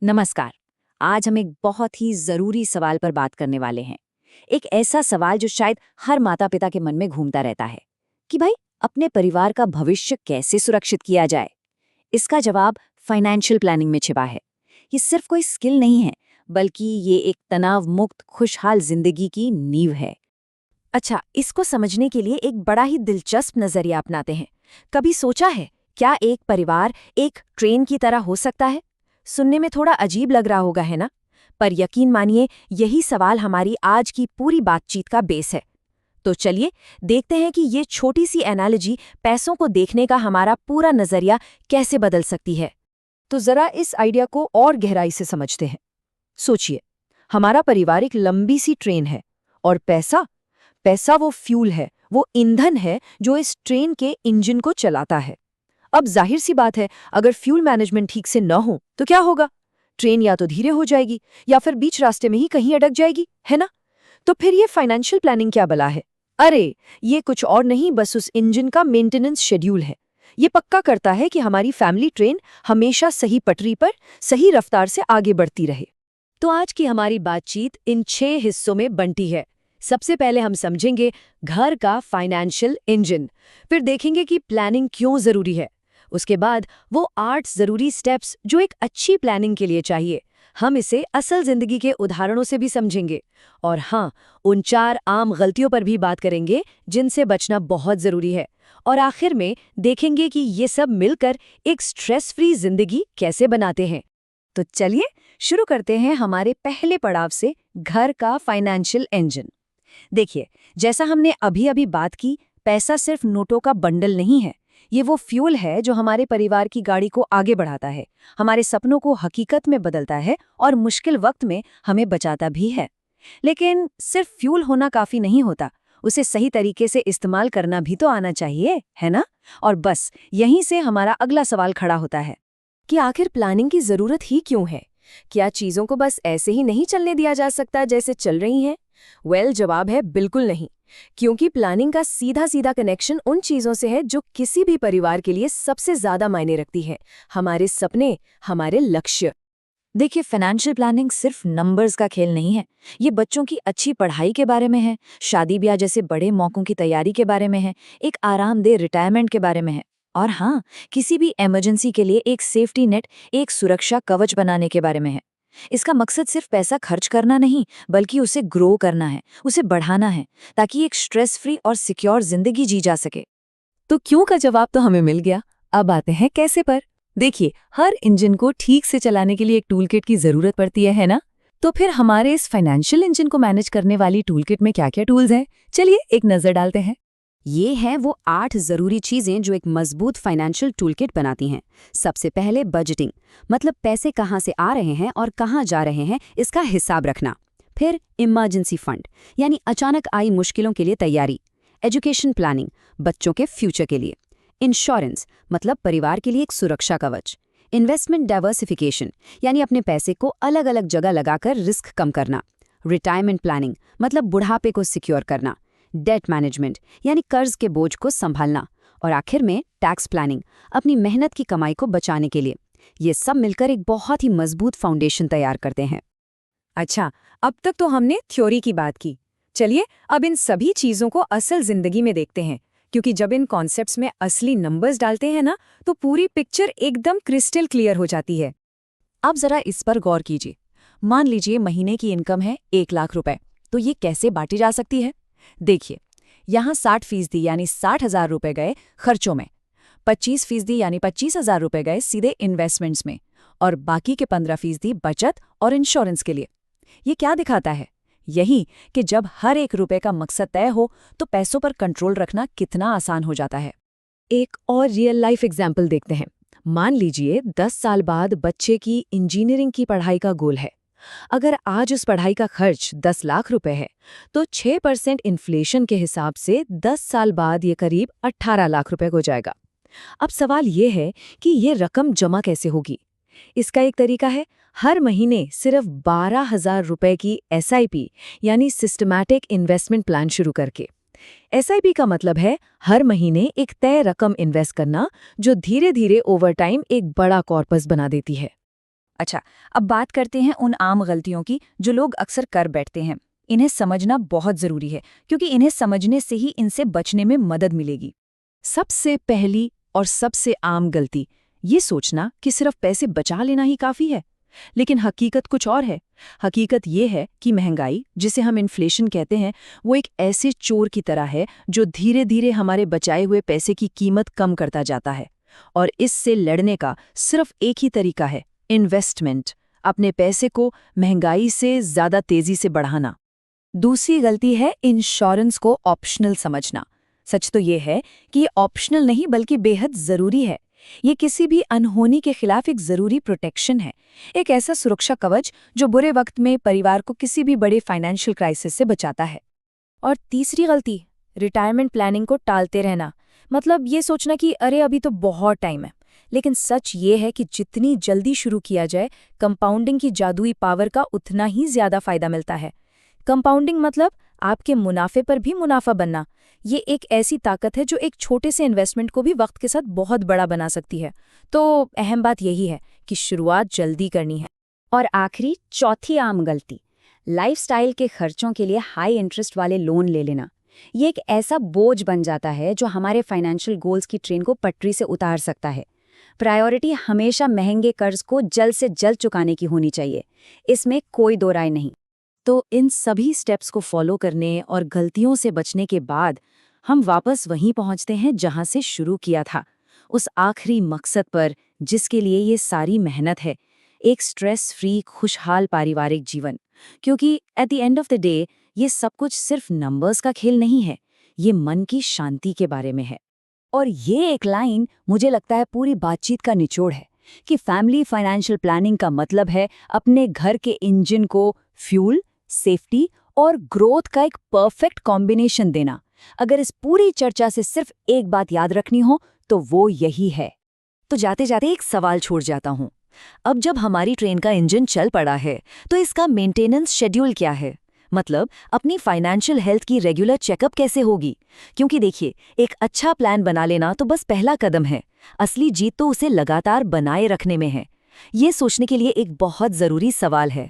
नमस्कार। आज हम एक बहुत ही ज़रूरी सवाल पर बात करने वाले हैं। एक ऐसा सवाल जो शायद हर माता-पिता के मन में घूमता रहता है कि भाई अपने परिवार का भविष्य कैसे सुरक्षित किया जाए। इसका जवाब फाइनेंशियल प्लानिंग में छिपा है। ये सिर्फ कोई स्किल नहीं है, बल्कि ये एक तनाव मुक्त खुशहाल जिंदगी की नींव है। अच्छा, इसको समझने के लिए एक बड़ा ही दिलचस्प नजरिया अपनाते हैं। कभी सोचा है क्या एक परिवार एक ट्रेन की तरह हो सकता है? सुनने में थोड़ा अजीब लग रहा होगा, है ना? पर यकीन मानिए, यही सवाल हमारी आज की पूरी बातचीत का बेस है। तो चलिए देखते हैं कि ये छोटी सी एनालॉजी पैसों को देखने का हमारा पूरा नजरिया कैसे बदल सकती है। तो जरा इस आइडिया को और गहराई से समझते हैं। सोचिए, हमारा परिवार एक लंबी सी ट्रेन है और पैसा पैसा वो फ्यूल है, वो ईंधन है जो इस ट्रेन के इंजन को चलाता है। अब जाहिर सी बात है, अगर फ्यूल मैनेजमेंट ठीक से न हो तो क्या होगा? ट्रेन या तो धीरे हो जाएगी या फिर बीच रास्ते में ही कहीं अटक जाएगी, है ना? तो फिर ये फाइनेंशियल प्लानिंग क्या बला है? अरे, ये कुछ और नहीं, बस उस इंजन का मेंटेनेंस शेड्यूल है। ये पक्का करता है कि हमारी फैमिली ट्रेन हमेशा सही पटरी पर, सही रफ्तार से आगे बढ़ती रहे। तो आज की हमारी बातचीत इन 6 हिस्सों में बंटी है। सबसे पहले हम समझेंगे घर का फाइनेंशियल इंजन, फिर देखेंगे कि प्लानिंग क्यों जरूरी है। उसके बाद वो 8 जरूरी स्टेप्स जो एक अच्छी प्लानिंग के लिए चाहिए, हम इसे असल जिंदगी के उदाहरणों से भी समझेंगे। और हाँ, उन 4 आम गलतियों पर भी बात करेंगे जिनसे बचना बहुत जरूरी है। और आखिर में देखेंगे कि ये सब मिलकर एक स्ट्रेस फ्री जिंदगी कैसे बनाते हैं। तो चलिए शुरू करते हैं हमारे पहले पड़ाव से, घर का फाइनेंशियल इंजन। देखिए, जैसा हमने अभी अभी बात की, पैसा सिर्फ नोटों का बंडल नहीं है। ये वो फ्यूल है जो हमारे परिवार की गाड़ी को आगे बढ़ाता है, हमारे सपनों को हकीकत में बदलता है और मुश्किल वक्त में हमें बचाता भी है। लेकिन सिर्फ फ्यूल होना काफी नहीं होता, उसे सही तरीके से इस्तेमाल करना भी तो आना चाहिए, है ना? और बस यहीं से हमारा अगला सवाल खड़ा होता है कि आखिर प्लानिंग की जरूरत ही क्यों है? क्या चीजों को बस ऐसे ही नहीं चलने दिया जा सकता जैसे चल रही हैं? जवाब है बिल्कुल नहीं। क्योंकि प्लानिंग का सीधा सीधा कनेक्शन उन चीजों से है जो किसी भी परिवार के लिए सबसे ज्यादा मायने रखती है, हमारे सपने, हमारे लक्ष्य। देखिए, फाइनेंशियल प्लानिंग सिर्फ नंबर्स का खेल नहीं है। ये बच्चों की अच्छी पढ़ाई के बारे में है, शादी ब्याह जैसे बड़े मौकों की तैयारी के बारे में है, एक आरामदेह रिटायरमेंट के बारे में है, और हाँ, किसी भी इमरजेंसी के लिए एक सेफ्टी नेट, एक सुरक्षा कवच बनाने के बारे में है। इसका मकसद सिर्फ पैसा खर्च करना नहीं, बल्कि उसे ग्रो करना है, उसे बढ़ाना है, ताकि एक स्ट्रेस फ्री और सिक्योर जिंदगी जी जा सके। तो क्यों का जवाब तो हमें मिल गया। अब आते हैं कैसे पर। देखिए, हर इंजन को ठीक से चलाने के लिए एक टूलकिट की जरूरत पड़ती है ना? तो फिर हमारे इस फाइनेंशियल इंजन को मैनेज करने वाली टूलकिट में क्या क्या टूल्स हैं? चलिए एक नजर डालते हैं। ये हैं वो 8 जरूरी चीजें जो एक मजबूत फाइनेंशियल टूलकिट बनाती हैं। सबसे पहले बजटिंग, मतलब पैसे कहाँ से आ रहे हैं और कहाँ जा रहे हैं, इसका हिसाब रखना। फिर इमरजेंसी फंड, यानी अचानक आई मुश्किलों के लिए तैयारी। एजुकेशन प्लानिंग, बच्चों के फ्यूचर के लिए। इंश्योरेंस, मतलब परिवार के लिए एक सुरक्षा कवच। इन्वेस्टमेंट डाइवर्सिफिकेशन, यानी अपने पैसे को अलग अलग जगह लगाकर रिस्क कम करना। रिटायरमेंट प्लानिंग, मतलब बुढ़ापे को सिक्योर करना। डेट मैनेजमेंट, यानी कर्ज के बोझ को संभालना। और आखिर में टैक्स प्लानिंग, अपनी मेहनत की कमाई को बचाने के लिए। ये सब मिलकर एक बहुत ही मजबूत फाउंडेशन तैयार करते हैं। अच्छा, अब तक तो हमने थ्योरी की बात की। चलिए अब इन सभी चीजों को असल जिंदगी में देखते हैं, क्योंकि जब इन कॉन्सेप्ट्स में असली नंबर्स डालते हैं ना, तो पूरी पिक्चर एकदम क्रिस्टल क्लियर हो जाती है। अब जरा इस पर गौर कीजिए। मान लीजिए महीने की इनकम है 1 लाख रुपए, तो ये कैसे बांटी जा सकती है? देखिए, यहाँ 60% यानी 60,000 रुपए गए खर्चों में, 25% यानी 25,000 रुपए गए सीधे इन्वेस्टमेंट्स में, और बाकी के 15% बचत और इंश्योरेंस के लिए। ये क्या दिखाता है? यही कि जब हर एक रुपए का मकसद तय हो तो पैसों पर कंट्रोल रखना कितना आसान हो जाता है। एक और रियल लाइफ एग्जाम्पल देखते हैं। मान लीजिए 10 साल बाद बच्चे की इंजीनियरिंग की पढ़ाई का गोल है। अगर आज उस पढ़ाई का खर्च 10 लाख रुपए है, तो 6% इन्फ्लेशन के हिसाब से 10 साल बाद ये करीब 18 लाख रुपए हो जाएगा। अब सवाल ये है कि ये रकम जमा कैसे होगी? इसका एक तरीका है, हर महीने सिर्फ 12,000 रुपए की एसआईपी यानी सिस्टमैटिक इन्वेस्टमेंट प्लान शुरू करके। एसआईपी का मतलब है हर महीने एक तय रकम इन्वेस्ट करना, जो धीरे धीरे ओवर टाइम एक बड़ा कॉर्पस बना देती है। अच्छा, अब बात करते हैं उन आम गलतियों की जो लोग अक्सर कर बैठते हैं। इन्हें समझना बहुत ज़रूरी है, क्योंकि इन्हें समझने से ही इनसे बचने में मदद मिलेगी। सबसे पहली और सबसे आम गलती ये सोचना कि सिर्फ पैसे बचा लेना ही काफ़ी है। लेकिन हकीकत कुछ और है। हकीकत ये है कि महंगाई, जिसे हम इन्फ्लेशन कहते हैं, वो एक ऐसे चोर की तरह है जो धीरे धीरे हमारे बचाए हुए पैसे की कीमत कम करता जाता है। और इससे लड़ने का सिर्फ एक ही तरीका है, इन्वेस्टमेंट, अपने पैसे को महंगाई से ज़्यादा तेज़ी से बढ़ाना। दूसरी गलती है इंश्योरेंस को ऑप्शनल समझना। सच तो ये है कि ये ऑप्शनल नहीं बल्कि बेहद ज़रूरी है। ये किसी भी अनहोनी के खिलाफ एक ज़रूरी प्रोटेक्शन है, एक ऐसा सुरक्षा कवच जो बुरे वक्त में परिवार को किसी भी बड़े फाइनेंशियल क्राइसिस से बचाता है। और तीसरी गलती, रिटायरमेंट प्लानिंग को टालते रहना। मतलब ये सोचना कि अरे अभी तो बहुत टाइम है। लेकिन सच ये है कि जितनी जल्दी शुरू किया जाए, कंपाउंडिंग की जादुई पावर का उतना ही ज़्यादा फायदा मिलता है। कंपाउंडिंग मतलब आपके मुनाफे पर भी मुनाफा बनना। ये एक ऐसी ताकत है जो एक छोटे से इन्वेस्टमेंट को भी वक्त के साथ बहुत बड़ा बना सकती है। तो अहम बात यही है कि शुरुआत जल्दी करनी है। और आखिरी चौथी आम गलती, लाइफस्टाइल के खर्चों के लिए हाई इंटरेस्ट वाले लोन ले लेना। ये एक ऐसा बोझ बन जाता है जो हमारे फाइनेंशियल गोल्स की ट्रेन को पटरी से उतार सकता है। प्रायोरिटी हमेशा महंगे कर्ज को जल्द से जल्द चुकाने की होनी चाहिए, इसमें कोई दो राय नहीं। तो इन सभी स्टेप्स को फॉलो करने और गलतियों से बचने के बाद हम वापस वहीं पहुंचते हैं जहां से शुरू किया था, उस आखिरी मकसद पर जिसके लिए ये सारी मेहनत है, एक स्ट्रेस फ्री खुशहाल पारिवारिक जीवन। क्योंकि at the end of the day ये सब कुछ सिर्फ नंबर्स का खेल नहीं है, ये मन की शांति के बारे में है। और ये एक लाइन मुझे लगता है पूरी बातचीत का निचोड़ है कि फैमिली फाइनेंशियल प्लानिंग का मतलब है अपने घर के इंजन को फ्यूल, सेफ्टी और ग्रोथ का एक परफेक्ट कॉम्बिनेशन देना। अगर इस पूरी चर्चा से सिर्फ एक बात याद रखनी हो तो वो यही है। तो जाते जाते एक सवाल छोड़ जाता हूँ। अब जब हमारी ट्रेन का इंजन चल पड़ा है तो इसका मेंटेनेंस शेड्यूल क्या है? मतलब अपनी फाइनेंशियल हेल्थ की रेगुलर चेकअप कैसे होगी? क्योंकि देखिए, एक अच्छा प्लान बना लेना तो बस पहला कदम है, असली जीत तो उसे लगातार बनाए रखने में है। ये सोचने के लिए एक बहुत ज़रूरी सवाल है,